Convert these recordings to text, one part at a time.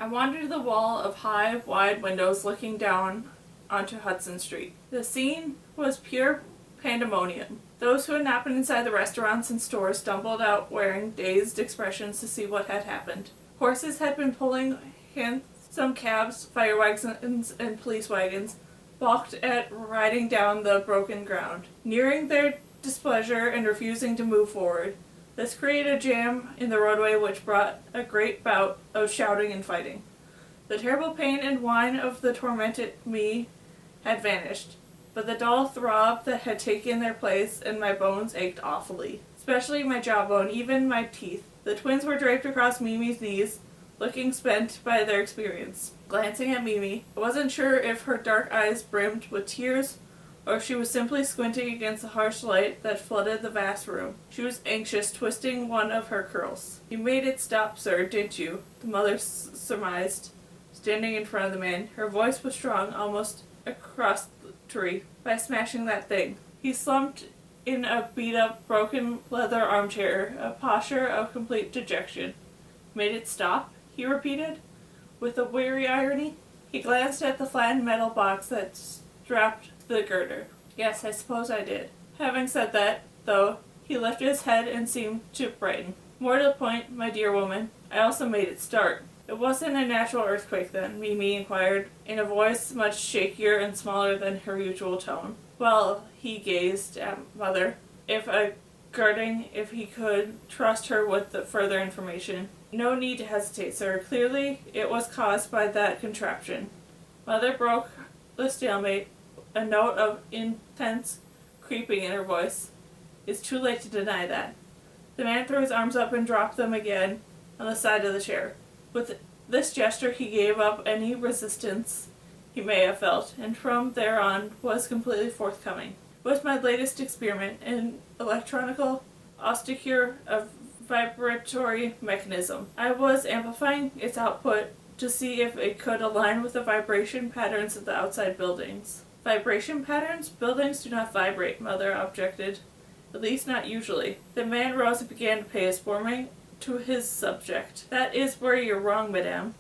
I wandered the wall of high, wide windows looking down onto Hudson Street. The scene was pure pandemonium. Those who had not been inside the restaurants and stores stumbled out wearing dazed expressions to see what had happened. Horses had been pulling hansom cabs, fire wagons, and police wagons, balked at riding down the broken ground, nearing their displeasure and refusing to move forward. This created a jam in the roadway which brought a great bout of shouting and fighting. The terrible pain and whine of the tormented me had vanished, but the dull throb that had taken their place and my bones ached awfully, especially my jawbone, even my teeth. The twins were draped across Mimi's knees, looking spent by their experience. Glancing at Mimi, I wasn't sure if her dark eyes brimmed with tears or if she was simply squinting against the harsh light that flooded the vast room. She was anxious, twisting one of her curls. "You made it stop, sir, didn't you?" the mother surmised, standing in front of the man. Her voice was strong, almost accusatory. "By smashing that thing." He slumped in a beat-up, broken leather armchair, a posture of complete dejection. "Made it stop?" he repeated, with a weary irony. He glanced at the flattened metal box that strapped the girder. "Yes, I suppose I did." Having said that, though, he lifted his head and seemed to brighten. "More to the point, my dear woman, I also made it start." "It wasn't a natural earthquake, then?" Mimi inquired, in a voice much shakier and smaller than her usual tone. "Well," he gazed at Mother, if he could trust her with the further information. "No need to hesitate, sir. Clearly it was caused by that contraption." Mother broke the stalemate, a note of intense creeping in her voice. "It's too late to deny that." The man threw his arms up and dropped them again on the side of the chair. With this gesture he gave up any resistance he may have felt, and from there on was completely forthcoming. It was my latest experiment, an electronical oscillatory of vibratory mechanism. I was amplifying its output to see if it could align with the vibration patterns of the outside buildings. "Vibration patterns? Buildings do not vibrate," Mother objected. "At least not usually." The man rose and began to pay his warming to his subject. "That is where you're wrong, madame.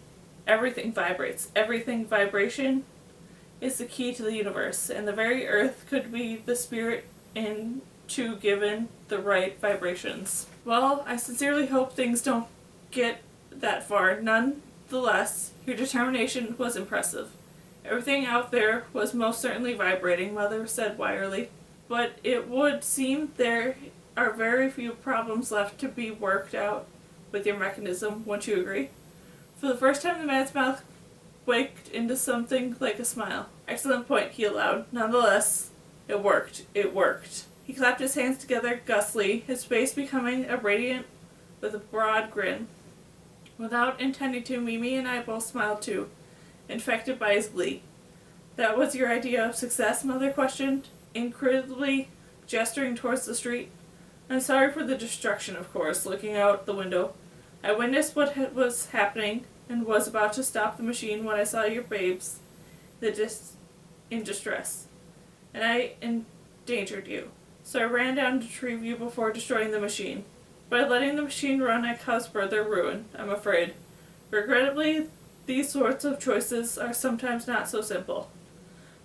Everything vibrates. Everything. Vibration is the key to the universe, and the very earth could be the spirit into given the right vibrations." "Well, I sincerely hope things don't get that far. Nonetheless, your determination was impressive." "Everything out there was most certainly vibrating," Mother said wearily. "But it would seem there are very few problems left to be worked out with your mechanism, won't you agree?" For the first time the man's mouth waked into something like a smile. "Excellent point," he allowed. "Nonetheless, it worked. It worked." He clapped his hands together gustily, his face becoming radiant with a broad grin. Without intending to, Mimi and I both smiled too, infected by his glee. "That was your idea of success?" Mother questioned, incredibly gesturing towards the street. "I'm sorry for the destruction, of course." Looking out the window, "I witnessed what was happening and was about to stop the machine when I saw your babes in distress, and I endangered you. So I ran down to retrieve you before destroying the machine. By letting the machine run, I caused further ruin, I'm afraid. Regrettably, these sorts of choices are sometimes not so simple."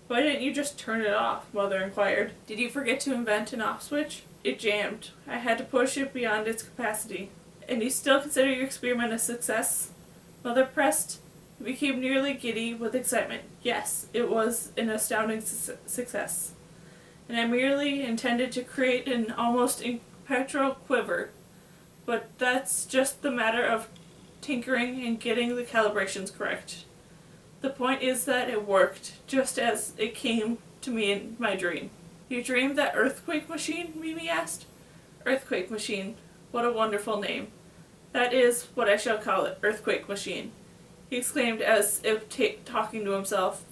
"Why didn't you just turn it off?" Mother inquired. "Did you forget to invent an off switch?" "It jammed. I had to push it beyond its capacity." "And you still consider your experiment a success?" Mother pressed. He became nearly giddy with excitement. "Yes, it was an astounding success. And I merely intended to create an almost perpetual quiver. But that's just the matter of tinkering and getting the calibrations correct. The point is that it worked, just as it came to me in my dream." "You dreamed that earthquake machine?" Mimi asked. "Earthquake machine. What a wonderful name. That is what I shall call it, earthquake machine," he exclaimed as if talking to himself.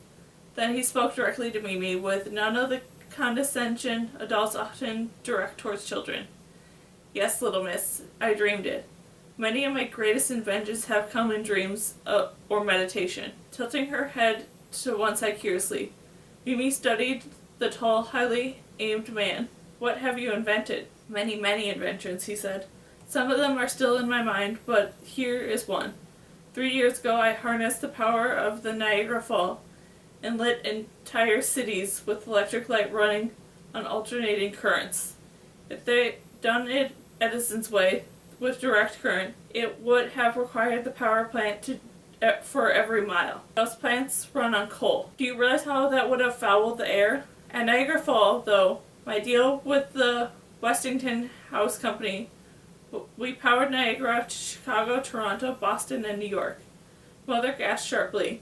Then he spoke directly to Mimi with none of the condescension adults often direct towards children. "Yes, little miss, I dreamed it. Many of my greatest inventions have come in dreams or meditation." Tilting her head to one side curiously, Mimi studied the tall, highly aimed man. "What have you invented?" Many inventions," he said. "Some of them are still in my mind, but here is one. 3 years ago, I harnessed the power of the Niagara Fall and lit entire cities with electric light running on alternating currents. If they'd done it Edison's way, with direct current, it would have required the power plant for every mile. Those plants run on coal. Do you realize how that would have fouled the air? At Niagara Fall, though, my deal with the Westinghouse Company, we powered Niagara to Chicago, Toronto, Boston, and New York. Mother gasped sharply,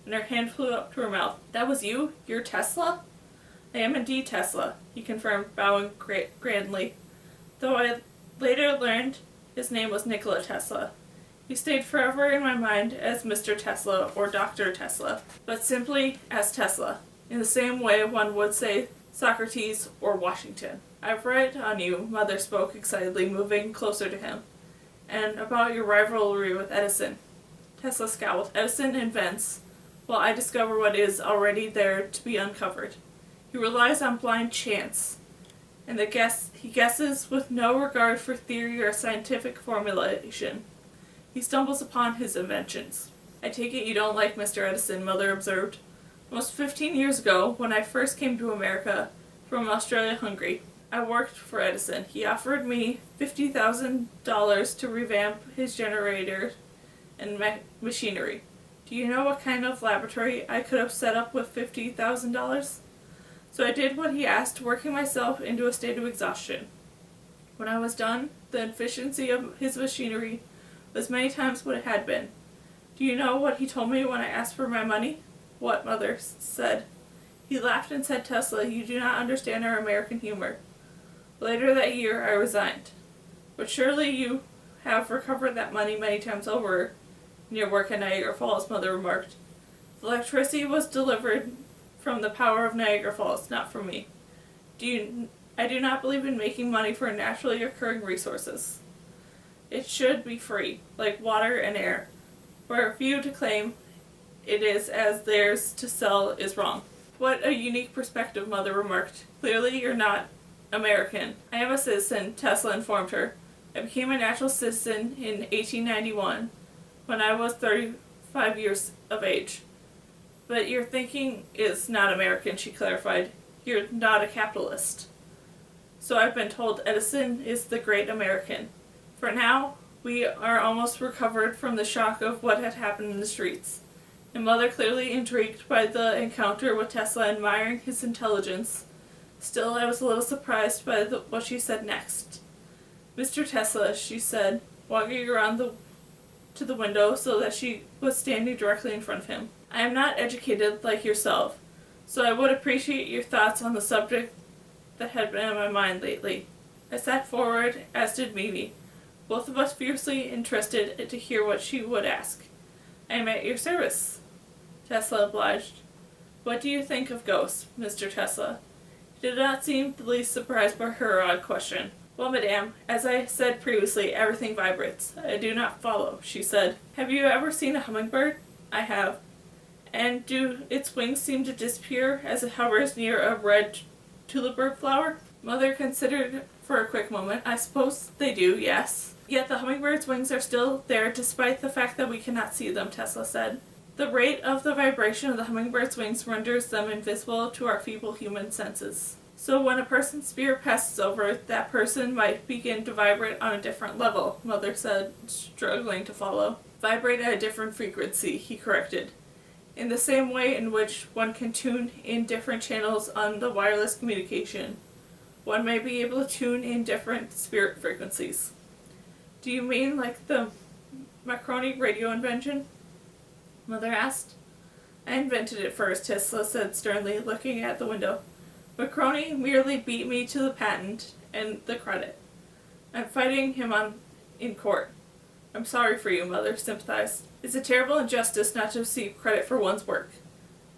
and her hand flew up to her mouth. That was you? You're Tesla? I am indeed Tesla, he confirmed, bowing grandly, though I later learned his name was Nikola Tesla. He stayed forever in my mind as Mr. Tesla or Dr. Tesla, but simply as Tesla, in the same way one would say Socrates or Washington. I've read on you, Mother spoke excitedly, moving closer to him, and about your rivalry with Edison. Tesla scowled. Edison invents, while I discover what is already there to be uncovered. He relies on blind chance, and he guesses with no regard for theory or scientific formulation. He stumbles upon his inventions. I take it you don't like Mr. Edison, Mother observed. Almost 15 years ago, when I first came to America from Australia-Hungary, I worked for Edison. He offered me $50,000 to revamp his generator and machinery. Do you know what kind of laboratory I could have set up with $50,000? So I did what he asked, working myself into a state of exhaustion. When I was done, the efficiency of his machinery was many times what it had been. Do you know what he told me when I asked for my money? What, Mother said. He laughed and said, Tesla, you do not understand our American humor. Later that year, I resigned. But surely you have recovered that money many times over in your work at Niagara Falls, Mother remarked. The electricity was delivered from the power of Niagara Falls, not from me. I do not believe in making money for naturally occurring resources. It should be free, like water and air. For you to claim it is as theirs to sell is wrong. What a unique perspective, Mother remarked. Clearly you're not American. I am a citizen, Tesla informed her. I became a natural citizen in 1891, when I was 35 years of age. But your thinking is not American, she clarified. You're not a capitalist. So I've been told Edison is the great American. For now, we are almost recovered from the shock of what had happened in the streets. And Mother, clearly intrigued by the encounter with Tesla, admiring his intelligence. Still, I was a little surprised by what she said next. Mr. Tesla, she said, walking around to the window so that she was standing directly in front of him. I am not educated like yourself, so I would appreciate your thoughts on the subject that had been on my mind lately. I sat forward, as did Mimi, both of us fiercely interested to hear what she would ask. I am at your service, Tesla obliged. What do you think of ghosts, Mr. Tesla? He did not seem the least surprised by her odd question. Well, madame, as I said previously, everything vibrates. I do not follow, she said. Have you ever seen a hummingbird? I have. And do its wings seem to disappear as it hovers near a red tulipbird flower? Mother considered for a quick moment. I suppose they do, yes. Yet the hummingbird's wings are still there despite the fact that we cannot see them, Tesla said. The rate of the vibration of the hummingbird's wings renders them invisible to our feeble human senses. So when a person's spirit passes over, that person might begin to vibrate on a different level, Mother said, struggling to follow. Vibrate at a different frequency, he corrected. In the same way in which one can tune in different channels on the wireless communication, one may be able to tune in different spirit frequencies. Do you mean like the Marconi radio invention? Mother asked. I invented it first, Tesla said sternly, looking at the window. Marconi merely beat me to the patent and the credit. I'm fighting him in court. I'm sorry for you, Mother sympathized. It's a terrible injustice not to receive credit for one's work.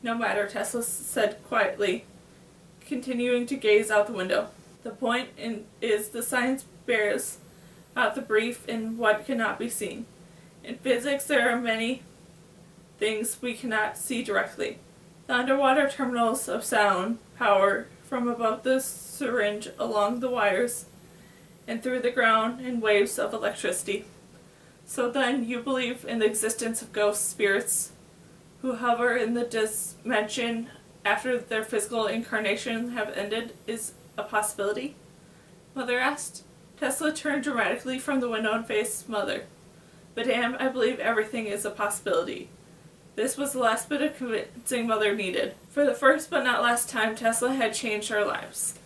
No matter, Tesla said quietly, continuing to gaze out the window. The point is the science bears out the brief in what cannot be seen. In physics, there are many things we cannot see directly. The underwater terminals of sound power from above the syringe along the wires and through the ground in waves of electricity. So then you believe in the existence of ghost spirits who hover in the dimension after their physical incarnation have ended is a possibility? Mother asked. Tesla turned dramatically from the window and faced Mother. Madame, I believe everything is a possibility. This was the last bit of convincing Mother needed. For the first but not last time, Tesla had changed our lives.